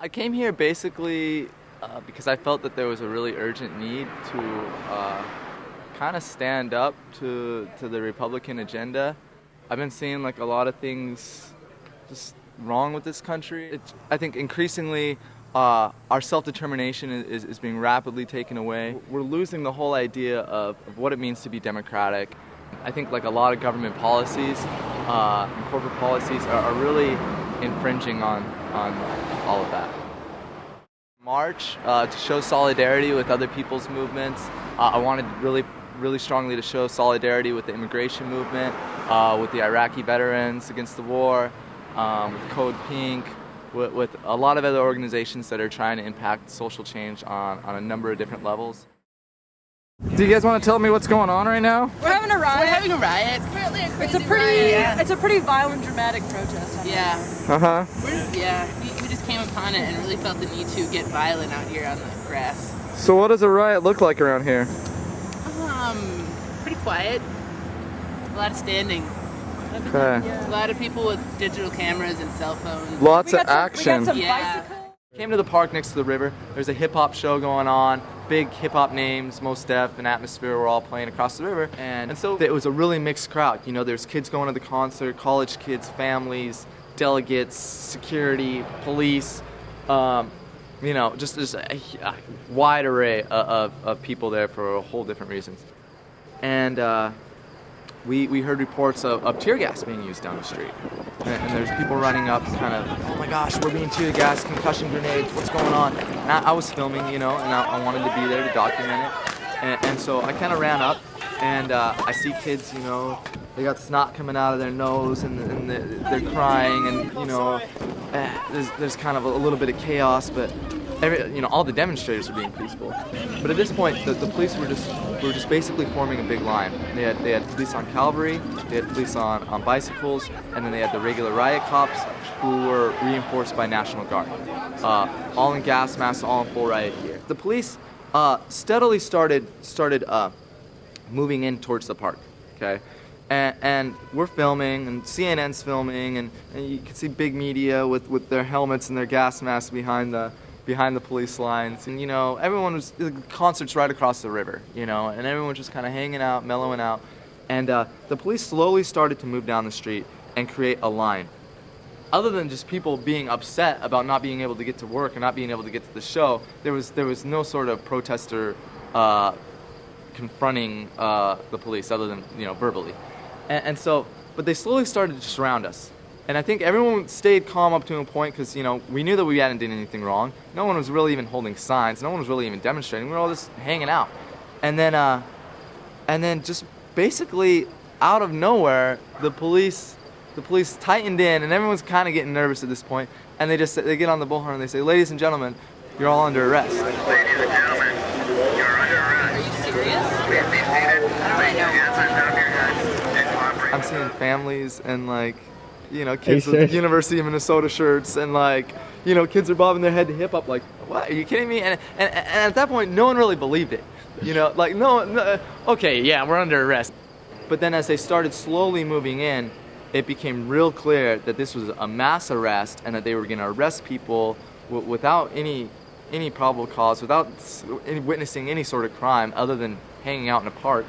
I came here basically because I felt that there was a really urgent need to kind of stand up to the Republican agenda. I've been seeing like a lot of things just wrong with this country. I think increasingly our self-determination is being rapidly taken away. We're losing the whole idea of what it means to be democratic. I think like a lot of government policies and corporate policies are really infringing on all of that. March to show solidarity with other people's movements. I wanted really strongly to show solidarity with the immigration movement, with the Iraqi veterans against the war, with Code Pink, with a lot of other organizations that are trying to impact social change on a number of different levels. Do you guys want to tell me what's going on right now? We're having a riot. We're having a riot. It's currently a crazy It's a pretty violent, dramatic protest. Yeah. Uh-huh. We just came upon it and really felt the need to get violent out here on the grass. So what does a riot look like around here? Pretty quiet. A lot of standing. Okay. A lot of people with digital cameras and cell phones. Lots of action. We got some Yeah. bicycles. Came to the park next to the river. There's a hip-hop show going on. Big hip-hop names, Mos Def and Atmosphere were all playing across the river. And so it was a really mixed crowd. You know, there's kids going to the concert, college kids, families, delegates, security, police, you know, just a wide array of people there for a whole different reasons. And we heard reports of tear gas being used down the street. And there's people running up kind of, oh my gosh, we're being tear gassed, concussion grenades, what's going on? And I was filming, you know, and I wanted to be there to document it. And so I kind of ran up, and I see kids, you know, they got snot coming out of their nose, and they're crying, and, you know, there's kind of a little bit of chaos, but you know, all the demonstrators were being peaceful. But at this point, the police were just basically forming a big line. They had police on cavalry, they had police on bicycles, and then they had the regular riot cops who were reinforced by National Guard. All in gas masks, all in full riot gear. The police steadily started moving in towards the park. Okay. And we're filming, and CNN's filming, and you can see big media with their helmets and their gas masks behind the police lines. And, you know, the concert's right across the river, you know, and everyone just kind of hanging out, mellowing out. And the police slowly started to move down the street and create a line. Other than just people being upset about not being able to get to work or not being able to get to the show, there was no sort of protester confronting the police other than, you know, verbally. And so, but they slowly started to surround us. And I think everyone stayed calm up to a point because, you know, we knew that we hadn't done anything wrong. No one was really even holding signs. No one was really even demonstrating. We were all just hanging out. And then just basically out of nowhere, the police tightened in, and everyone's kind of getting nervous at this point. And they get on the bullhorn and they say, "Ladies and gentlemen, you're all under arrest." Ladies and gentlemen, you're under arrest. Are you serious? Please be seated. Place your hands on top of your head and cooperate. I'm seeing families and, like, you know, kids with University of Minnesota shirts, and, like, you know, kids are bobbing their head to hip hop, like, what, are you kidding me? And at that point, no one really believed it. You know, like, no, okay, yeah, we're under arrest. But then as they started slowly moving in, it became real clear that this was a mass arrest and that they were going to arrest people without any probable cause, without witnessing any sort of crime other than hanging out in a park.